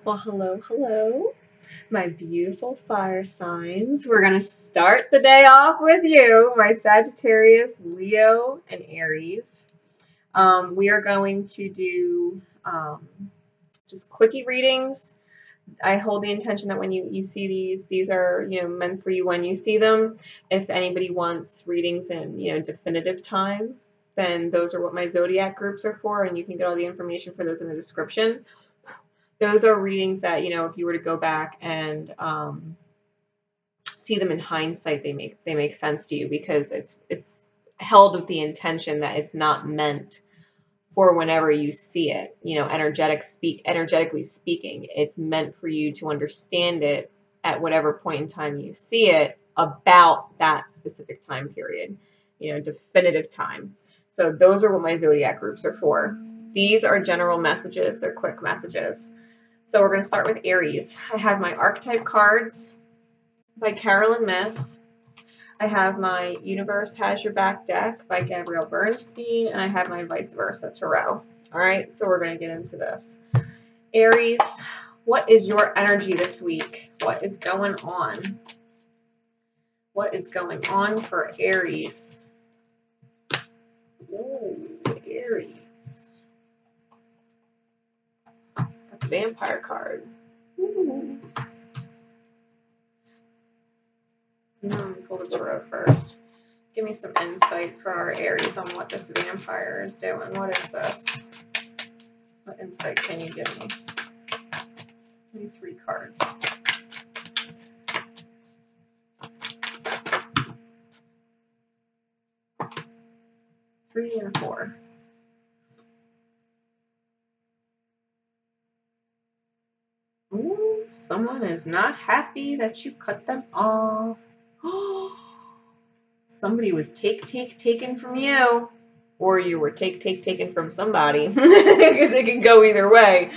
Well, hello, hello, my beautiful fire signs. We're going to start the day off with you, my Sagittarius, Leo, and Aries. We are going to do just quickie readings. I hold the intention that when you see these are, meant for you when you see them. If anybody wants readings in, definitive time, then those are what my zodiac groups are for, and you can get all the information for those in the description. Those are readings that, if you were to go back and see them in hindsight, they make sense to you because it's held with the intention that it's not meant for whenever you see it. Energetically speaking, it's meant for you to understand it at whatever point in time you see it about that specific time period, definitive time. So those are what my zodiac groups are for. These are general messages. They're quick messages. So we're going to start with Aries. I have my archetype cards by Carolyn Miss. I have my Universe Has Your Back deck by Gabrielle Bernstein, and I have my Vice Versa Tarot. All right, so we're going to get into this. Aries, what is your energy this week? What is going on? What is going on for Aries? Ooh, Aries. Got the Vampire card. Ooh. Pull the tarot first. Give me some insight for our Aries on what this vampire is doing. What is this? What insight can you give me? Give me 3 cards. 3 and 4. Ooh, someone is not happy that you cut them off. Somebody was taken from you, or you were taken from somebody, because it can go either way.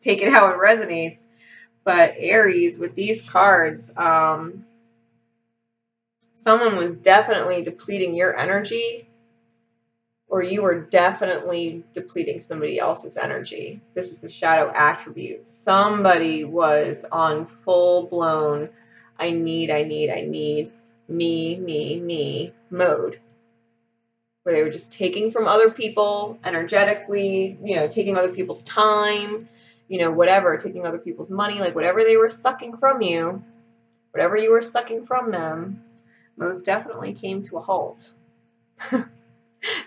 Take it how it resonates. But Aries, with these cards, someone was definitely depleting your energy, or you were definitely depleting somebody else's energy. This is the shadow attribute. Somebody was on full-blown, I need, me mode, where they were just taking from other people energetically, taking other people's time, whatever, taking other people's money, like whatever they were sucking from you, whatever you were sucking from them, most definitely came to a halt.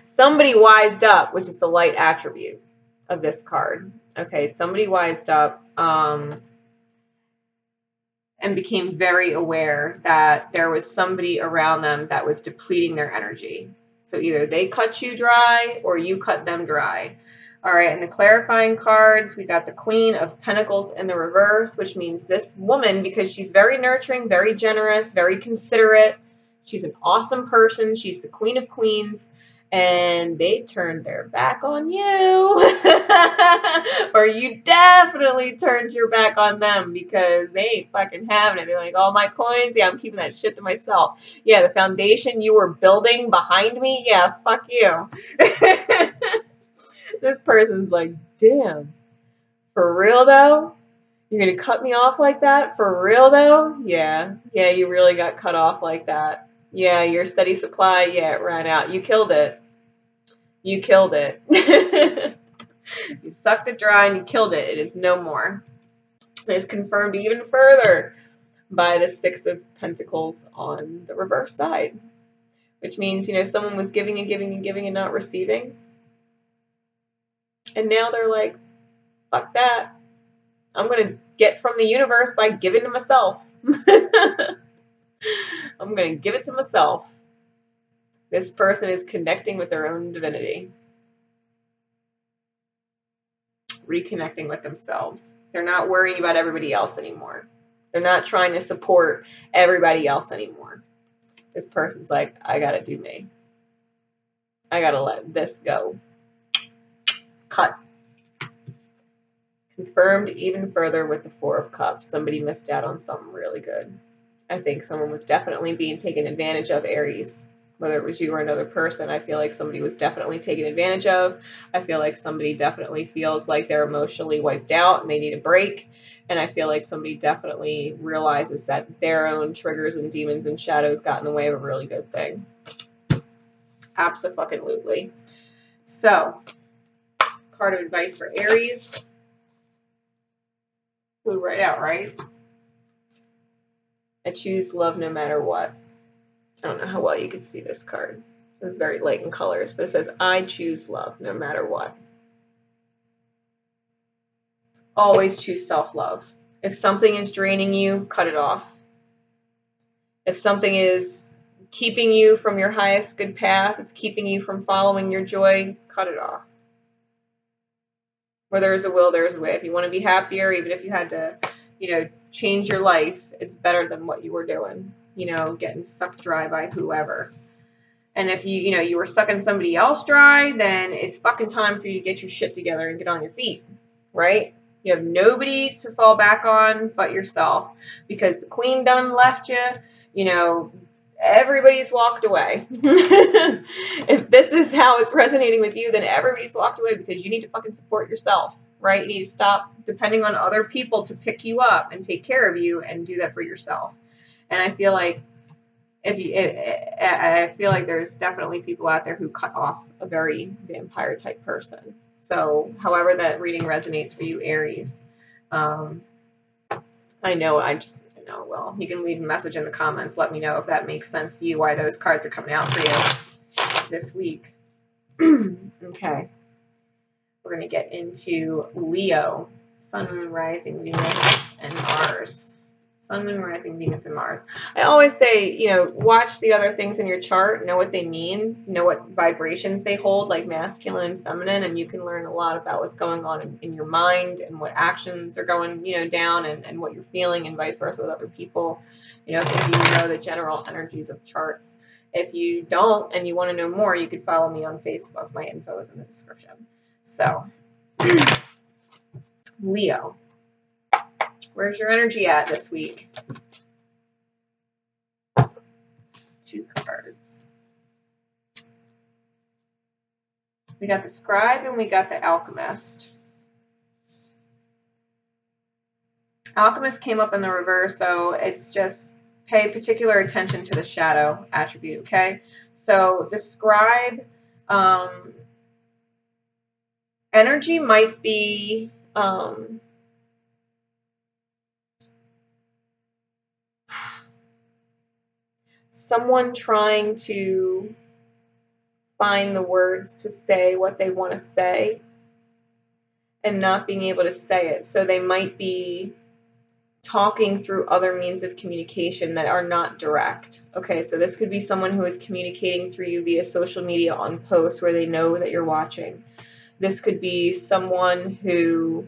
Somebody wised up, which is the light attribute of this card. Okay, somebody wised up and became very aware that there was somebody around them that was depleting their energy. So either they cut you dry or you cut them dry. All right, and the clarifying cards, we got the Queen of Pentacles in the reverse, which means this woman, because she's very nurturing, very generous, very considerate, she's an awesome person, she's the Queen of Queens, and they turned their back on you. Or you definitely turned your back on them because they ain't fucking having it. They're like, all my coins, yeah, I'm keeping that shit to myself. Yeah, the foundation you were building behind me, yeah, fuck you. This person's like, damn, for real though? You're gonna cut me off like that? For real though? Yeah, you really got cut off like that. Yeah, your steady supply, yeah, it ran out. You killed it. You killed it. You sucked it dry and you killed it. It is no more. It is confirmed even further by the 6 of Pentacles on the reverse side, which means, someone was giving and giving and giving and not receiving. And now they're like, fuck that. I'm going to get from the universe by giving to myself. I'm going to give it to myself. This person is connecting with their own divinity. Reconnecting with themselves. They're not worrying about everybody else anymore. They're not trying to support everybody else anymore. This person's like, I gotta do me. I gotta let this go. Cut. Confirmed even further with the 4 of Cups. Somebody missed out on something really good. I think someone was definitely being taken advantage of, Aries. whether it was you or another person. I feel like somebody was definitely taken advantage of. I feel like somebody definitely feels like they're emotionally wiped out and they need a break. And I feel like somebody definitely realizes that their own triggers and demons and shadows got in the way of a really good thing. Abso-fucking-lutely. So, card of advice for Aries. Flew right out, right? I choose love no matter what. I don't know how well you could see this card. It's very light in colors, but it says, I choose love no matter what. Always choose self-love. If something is draining you, cut it off. If something is keeping you from your highest good path, it's keeping you from following your joy, cut it off. Where there is a will, there is a way. If you want to be happier, even if you had to, change your life, it's better than what you were doing, getting sucked dry by whoever. And if you were sucking somebody else dry, then it's fucking time for you to get your shit together and get on your feet, right? You have nobody to fall back on but yourself, because the queen done left you, everybody's walked away. If this is how it's resonating with you, then everybody's walked away, because you need to fucking support yourself, right? You need to stop depending on other people to pick you up and take care of you, and do that for yourself. And I feel like I feel like there's definitely people out there who cut off a very vampire type person. So however that reading resonates for you, Aries, well, you can leave a message in the comments. Let me know if that makes sense to you, why those cards are coming out for you this week. Okay. We're going to get into Leo, Sun, Moon, Rising, Venus, and Mars. Sun, Moon, Rising, Venus, and Mars. I always say, watch the other things in your chart, know what they mean, know what vibrations they hold, like masculine and feminine, and you can learn a lot about what's going on in your mind, and what actions are going, down, and what you're feeling, and vice versa with other people. If you know the general energies of charts. If you don't and you want to know more, you could follow me on Facebook. My info is in the description. So, Leo. Where's your energy at this week? 2 cards. We got the Scribe and we got the Alchemist. Alchemist came up in the reverse, so it's just pay particular attention to the shadow attribute, okay? So the Scribe energy might be someone trying to find the words to say what they want to say and not being able to say it. So they might be talking through other means of communication that are not direct. Okay, so this could be someone who is communicating through you via social media on posts where they know that you're watching. This could be someone who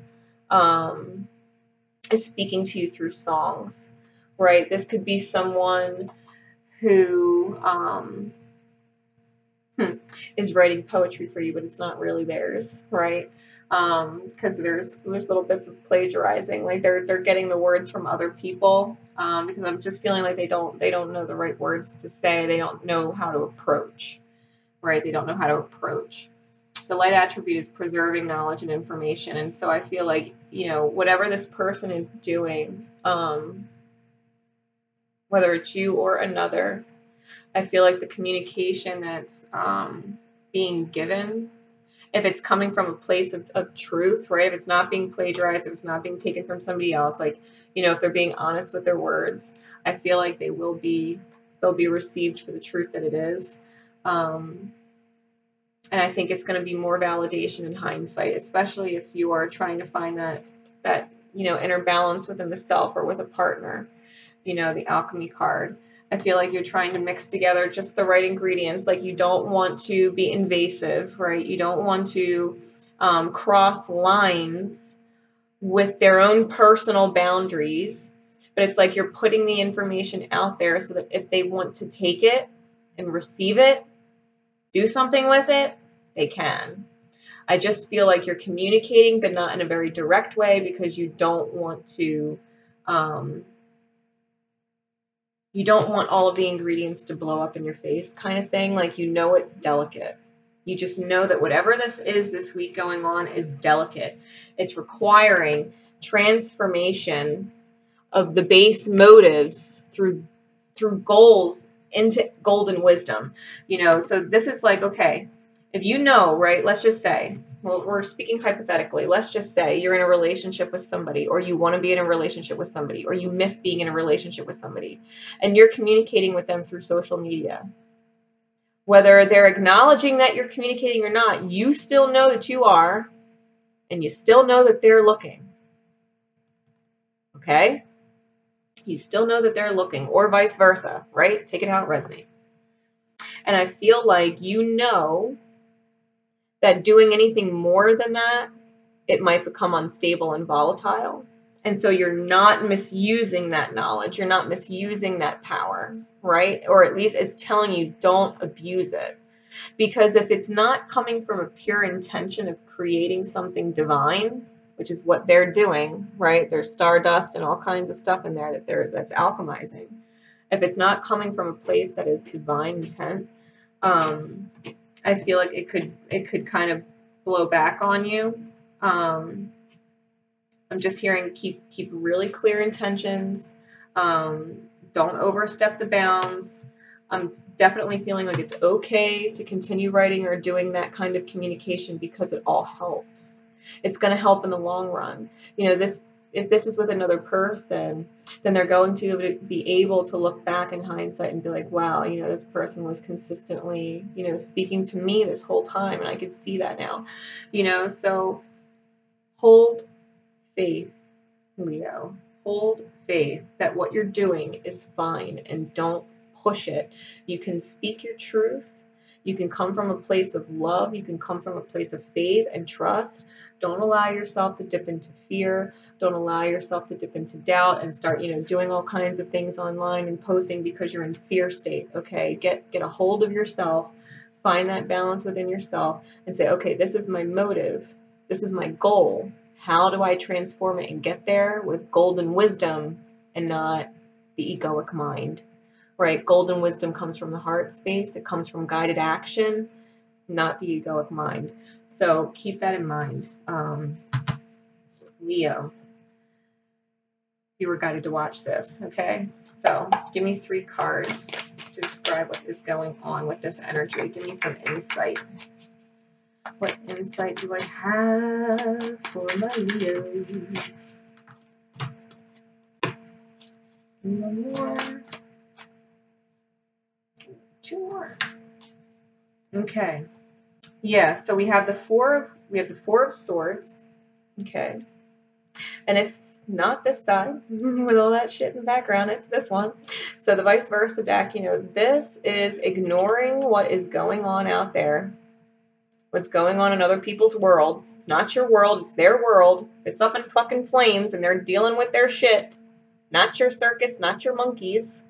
is speaking to you through songs, right? This could be someone who is writing poetry for you, but it's not really theirs, right? Because there's little bits of plagiarizing, like they're getting the words from other people, because I'm just feeling like they don't know the right words to say. They don't know how to approach, right? They don't know how to approach. The light attribute is preserving knowledge and information, and so I feel like whatever this person is doing, whether it's you or another, I feel like the communication that's being given, if it's coming from a place of truth, right? If it's not being plagiarized, if it's not being taken from somebody else, like, if they're being honest with their words, I feel like they'll be received for the truth that it is. And I think it's going to be more validation in hindsight, especially if you are trying to find that inner balance within the self or with a partner. The alchemy card. I feel like you're trying to mix together just the right ingredients. Like, you don't want to be invasive, right? You don't want to cross lines with their own personal boundaries. But it's like you're putting the information out there so that if they want to take it and receive it, do something with it, they can. I just feel like you're communicating, but not in a very direct way, because you don't want to You don't want all of the ingredients to blow up in your face kind of thing. Like, you know, it's delicate. You just know that whatever this is this week going on is delicate. It's requiring transformation of the base motives through goals into golden wisdom. You know, so this is like, okay, if you know, right, let's just say, well, we're speaking hypothetically, let's just say you're in a relationship with somebody, or you want to be in a relationship with somebody, or you miss being in a relationship with somebody, and you're communicating with them through social media. Whether they're acknowledging that you're communicating or not, you still know that you are, and you still know that they're looking. Okay? You still know that they're looking, or vice versa, right? Take it how it resonates. And I feel like you know that doing anything more than that, it might become unstable and volatile. And so you're not misusing that knowledge. You're not misusing that power, right? Or at least it's telling you don't abuse it. Because if it's not coming from a pure intention of creating something divine, which is what they're doing, right? There's stardust and all kinds of stuff in there that's alchemizing. If it's not coming from a place that is divine intent, I feel like it could kind of blow back on you. I'm just hearing keep really clear intentions. Don't overstep the bounds. I'm definitely feeling like it's okay to continue writing or doing that kind of communication because it all helps. It's going to help in the long run. You know, if this is with another person, then they're going to be able to look back in hindsight and be like, wow, you know, this person was consistently, you know, speaking to me this whole time, and I could see that now, you know. So hold faith, Leo. Hold faith that what you're doing is fine, and don't push it. You can speak your truth. You can come from a place of love. You can come from a place of faith and trust. Don't allow yourself to dip into fear. Don't allow yourself to dip into doubt and start, you know, doing all kinds of things online and posting because you're in fear state. Okay, get a hold of yourself. Find that balance within yourself and say, okay, this is my motive. This is my goal. How do I transform it and get there with golden wisdom and not the egoic mind? Right? Golden wisdom comes from the heart space. It comes from guided action, not the egoic mind. So keep that in mind. Leo, you were guided to watch this, okay? So give me 3 cards to describe what is going on with this energy. Give me some insight. What insight do I have for my Leos? One more. 2 more. Okay. Yeah, so we have the four of swords. Okay. And it's not this side with all that shit in the background, it's this one. So the vice versa deck, you know, this is ignoring what is going on out there. What's going on in other people's worlds. It's not your world, it's their world. It's up in fucking flames and they're dealing with their shit. Not your circus, not your monkeys.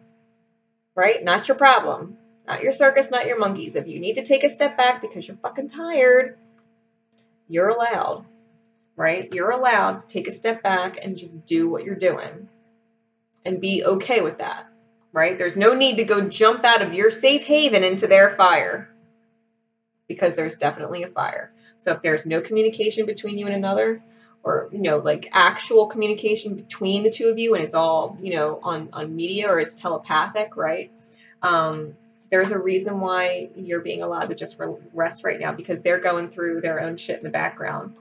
Right? Not your problem. Not your circus, not your monkeys. If you need to take a step back because you're fucking tired, you're allowed, right? You're allowed to take a step back and just do what you're doing and be okay with that, right? There's no need to go jump out of your safe haven into their fire because there's definitely a fire. So if there's no communication between you and another, or, you know, like actual communication between the two of you and it's all, you know, on media or it's telepathic, right? There's a reason why you're being allowed to just rest right now because they're going through their own shit in the background.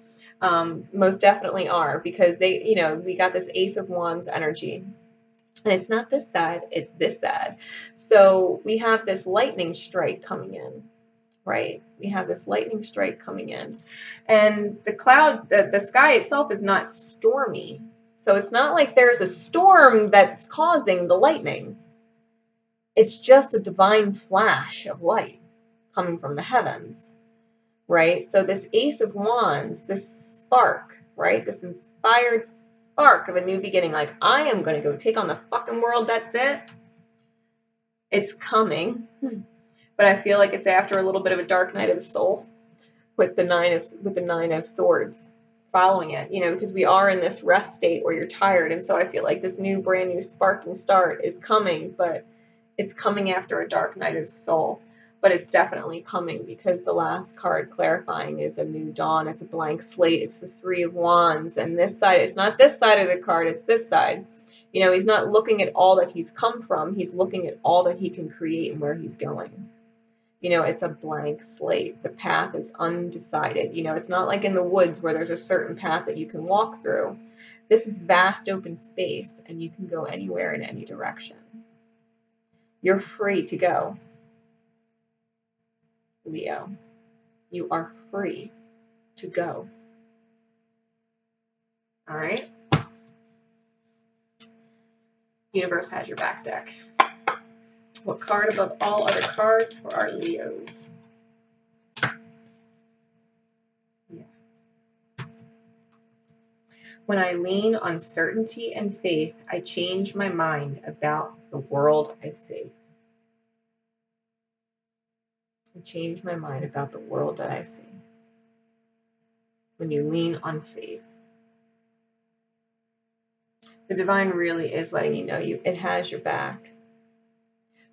Most definitely are because they, you know, we got this Ace of Wands energy and it's not this side, it's this side. So we have this lightning strike coming in, right? We have this lightning strike coming in and the cloud, the sky itself is not stormy. So it's not like there's a storm that's causing the lightning. It's just a divine flash of light coming from the heavens, right? So this Ace of Wands, this spark, right? This inspired spark of a new beginning, like, I am going to go take on the fucking world, that's it. It's coming. But I feel like it's after a little bit of a dark night of the soul with the nine of swords. following it, you know, because we are in this rest state where you're tired. And so I feel like this new, brand new sparking start is coming, but it's coming after a dark night of the soul. But it's definitely coming because the last card clarifying is a new dawn. It's a blank slate. It's the Three of Wands. And this side, it's not this side of the card, it's this side. You know, he's not looking at all that he's come from. He's looking at all that he can create and where he's going. You know, it's a blank slate. The path is undecided. You know, it's not like in the woods where there's a certain path that you can walk through. This is vast open space, and you can go anywhere in any direction. You're free to go, Leo. You are free to go. All right? Universe has your back deck. What card above all other cards for our Leos? Yeah. When I lean on certainty and faith, I change my mind about the world I see. I change my mind about the world that I see. When you lean on faith. The divine really is letting you know it has your back.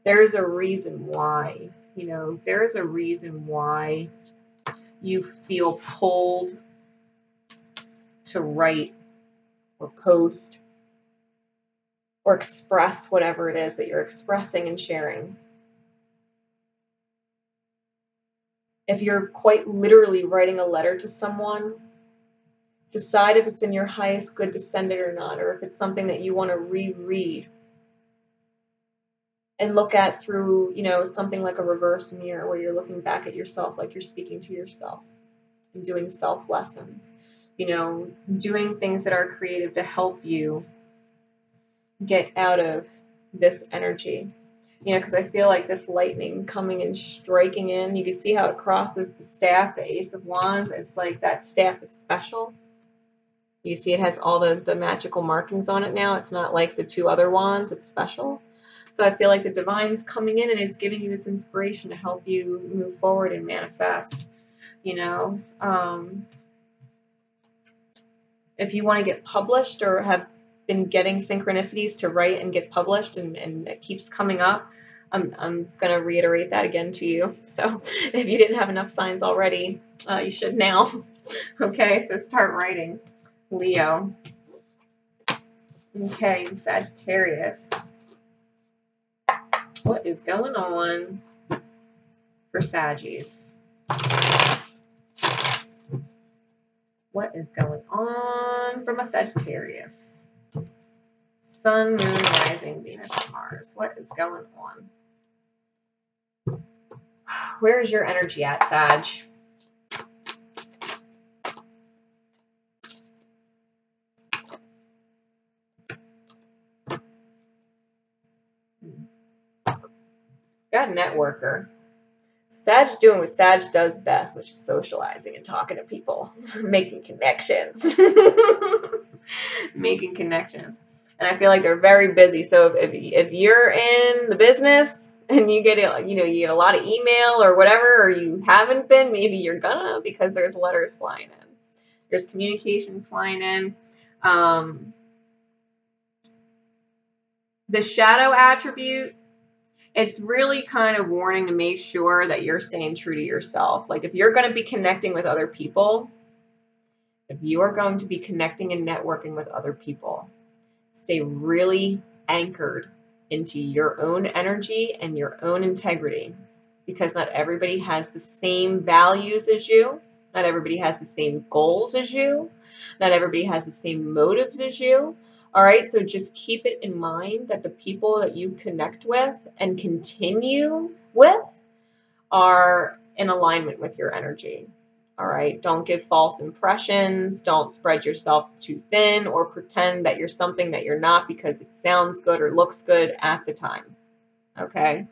There is a reason why, you know, there is a reason why you feel pulled to write or post or express whatever it is that you're expressing and sharing. If you're quite literally writing a letter to someone, decide if it's in your highest good to send it or not, or if it's something that you want to reread and look at through, you know, something like a reverse mirror where you're looking back at yourself like you're speaking to yourself and doing self lessons, you know, doing things that are creative to help you get out of this energy. You know, because I feel like this lightning coming and striking in, you can see how it crosses the staff, the Ace of Wands. It's like that staff is special. You see it has all the magical markings on it now. It's not like the two other wands. It's special. So I feel like the divine's coming in and is giving you this inspiration to help you move forward and manifest. You know, if you want to get published or have been getting synchronicities to write and get published and it keeps coming up, I'm going to reiterate that again to you. So if you didn't have enough signs already, you should now. Okay, so start writing. Leo. Okay, and Sagittarius. What is going on for Saggies? What is going on for my Sagittarius? Sun, Moon, Rising, Venus, Mars. What is going on? Where is your energy at, Sag? Got networker. Sag's doing what Sag does best, which is socializing and talking to people, making connections. Making connections. And I feel like they're very busy. So if you're in the business and you get you get a lot of email or whatever, or you haven't been, maybe you're gonna, because there's letters flying in. There's communication flying in. The shadow attribute, it's really kind of warning to make sure that you're staying true to yourself. Like if you're going to be connecting with other people, if you are going to be connecting and networking with other people, stay really anchored into your own energy and your own integrity, because not everybody has the same values as you. Not everybody has the same goals as you. Not everybody has the same motives as you. All right, so just keep it in mind that the people that you connect with and continue with are in alignment with your energy. All right, don't give false impressions. Don't spread yourself too thin or pretend that you're something that you're not because it sounds good or looks good at the time. Okay.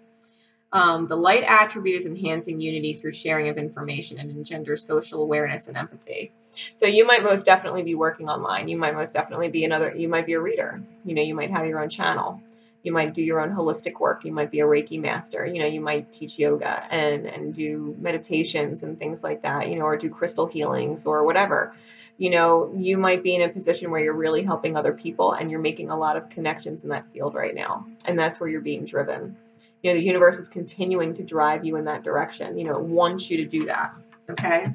The light attribute is enhancing unity through sharing of information and engenders social awareness and empathy. So you might most definitely be working online. You might most definitely be you might be a reader. You know, you might have your own channel. You might do your own holistic work. You might be a Reiki master. You know, you might teach yoga and do meditations and things like that, you know, or do crystal healings or whatever. You know, you might be in a position where you're really helping other people and you're making a lot of connections in that field right now. And that's where you're being driven. You know, the universe is continuing to drive you in that direction. You know, it wants you to do that. Okay.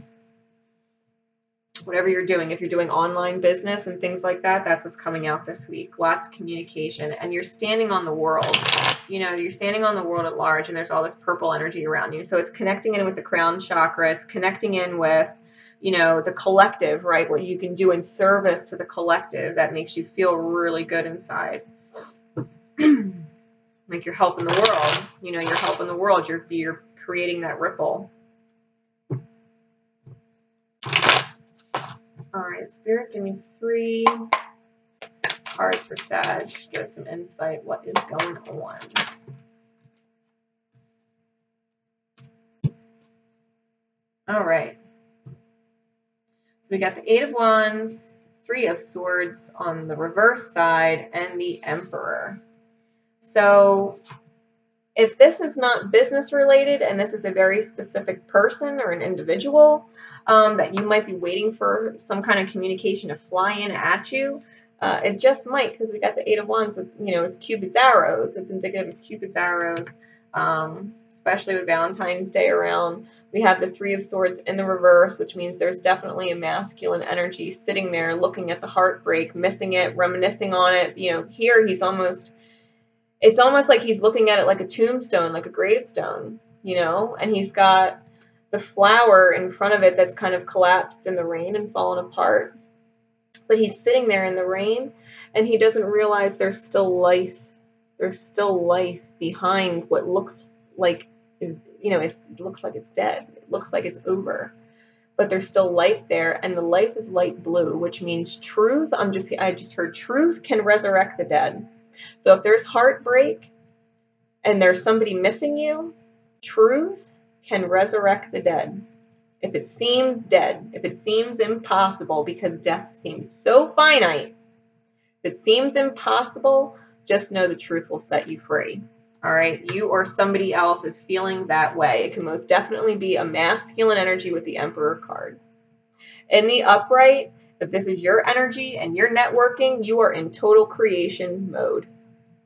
Whatever you're doing, if you're doing online business and things like that, that's what's coming out this week. Lots of communication, and you're standing on the world. You know, you're standing on the world at large, and there's all this purple energy around you. So it's connecting in with the crown chakra. It's connecting in with, you know, the collective, right? What you can do in service to the collective that makes you feel really good inside. Like you're helping the world. You know, you're helping the world. You're creating that ripple. All right, Spirit, give me 3 cards for Sag. Give us some insight. What is going on? All right. So we got the 8 of Wands, 3 of Swords on the reverse side, and the Emperor. So if this is not business related and this is a very specific person or an individual that you might be waiting for some kind of communication to fly in at you, it just might, because we got the 8 of Wands with, you know, it's Cupid's arrows. It's indicative of Cupid's arrows, especially with Valentine's Day around. We have the 3 of Swords in the reverse, which means there's definitely a masculine energy sitting there looking at the heartbreak, missing it, reminiscing on it. You know, here he's almost... It's almost like he's looking at it like a tombstone, like a gravestone, you know, and he's got the flower in front of it that's kind of collapsed in the rain and fallen apart. But he's sitting there in the rain and he doesn't realize there's still life. There's still life behind what looks like, you know, it looks like it's dead. It looks like it's over. But there's still life there, and the life is light blue, which means truth. I just heard truth can resurrect the dead. So if there's heartbreak and there's somebody missing you, truth can resurrect the dead. If it seems dead, if it seems impossible, because death seems so finite, if it seems impossible, just know the truth will set you free. All right, you or somebody else is feeling that way. It can most definitely be a masculine energy with the Emperor card. In the upright, if this is your energy and you're networking, you are in total creation mode.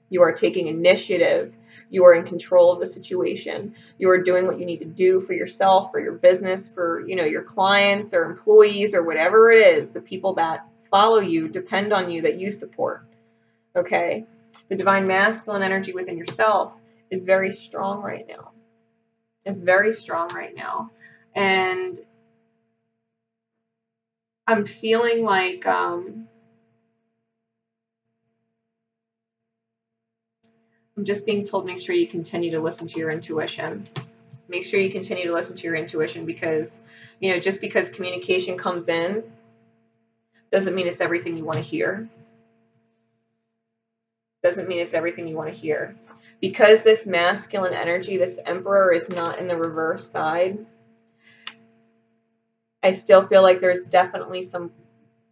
You are taking initiative. You are in control of the situation. You are doing what you need to do for yourself, for your business, for, you know, your clients or employees or whatever it is, the people that follow you, depend on you, that you support. Okay? The divine masculine energy within yourself is very strong right now. It's very strong right now. And I'm feeling like I'm just being told, make sure you continue to listen to your intuition. Make sure you continue to listen to your intuition, because, you know, just because communication comes in doesn't mean it's everything you want to hear. Doesn't mean it's everything you want to hear. Because this masculine energy, this Emperor, is not in the reverse side, I still feel like there's definitely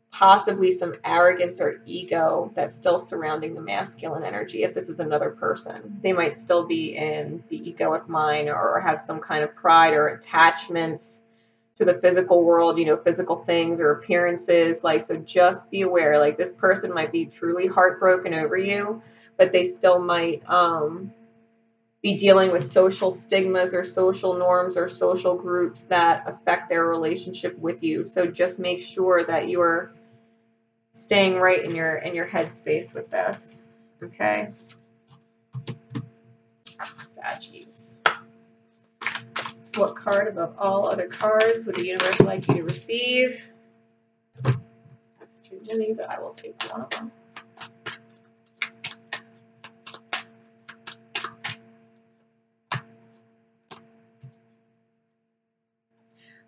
possibly some arrogance or ego that's still surrounding the masculine energy. If this is another person, they might still be in the egoic mind or have some kind of pride or attachments to the physical world, you know, physical things or appearances. Like, so just be aware, like, this person might be truly heartbroken over you, but they still might be dealing with social stigmas or social norms or social groups that affect their relationship with you. So just make sure that you're staying right in your headspace with this. Okay? Saggies. What card above all other cards would the universe like you to receive? That's too many, but I will take one of them.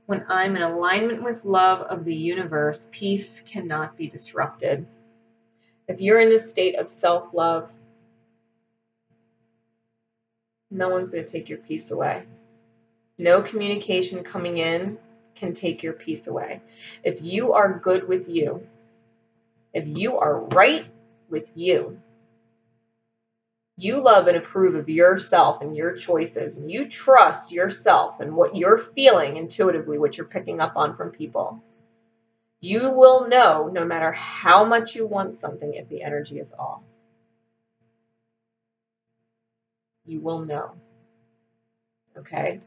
When I'm in alignment with love of the universe, peace cannot be disrupted. If you're in a state of self-love, no one's going to take your peace away. No communication coming in can take your peace away. If you are good with you, if you are right with you, You love and approve of yourself and your choices, and you trust yourself and what you're feeling intuitively, what you're picking up on from people. You will know, no matter how much you want something, if the energy is off. You will know. Okay?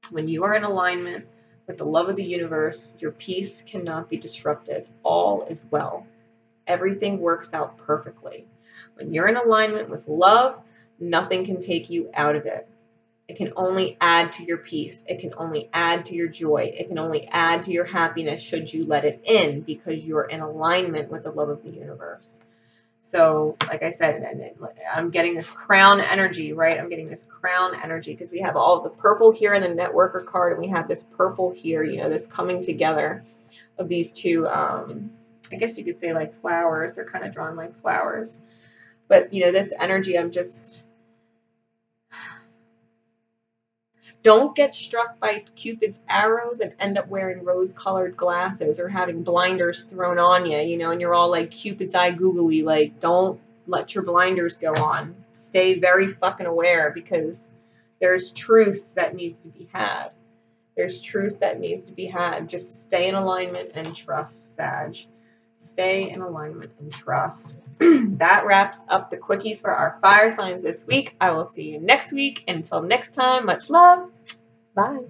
When you are in alignment with the love of the universe, your peace cannot be disrupted. All is well. Everything works out perfectly. When you're in alignment with love, nothing can take you out of it. It can only add to your peace. It can only add to your joy. It can only add to your happiness should you let it in, because you're in alignment with the love of the universe. So, like I said, I'm getting this crown energy, right? I'm getting this crown energy because we have all of the purple here in the networker card, and we have this purple here, you know, this coming together of these two, I guess you could say like flowers. They're kind of drawn like flowers. But, you know, this energy, I'm just... Don't get struck by Cupid's arrows and end up wearing rose-colored glasses or having blinders thrown on you, you know, and you're all like Cupid's eye googly. Like, don't let your blinders go on. Stay very fucking aware, because there's truth that needs to be had. There's truth that needs to be had. Just stay in alignment and trust, Sag. Stay in alignment and trust. That wraps up the quickies for our fire signs this week. I will see you next week. Until next time, much love. Bye.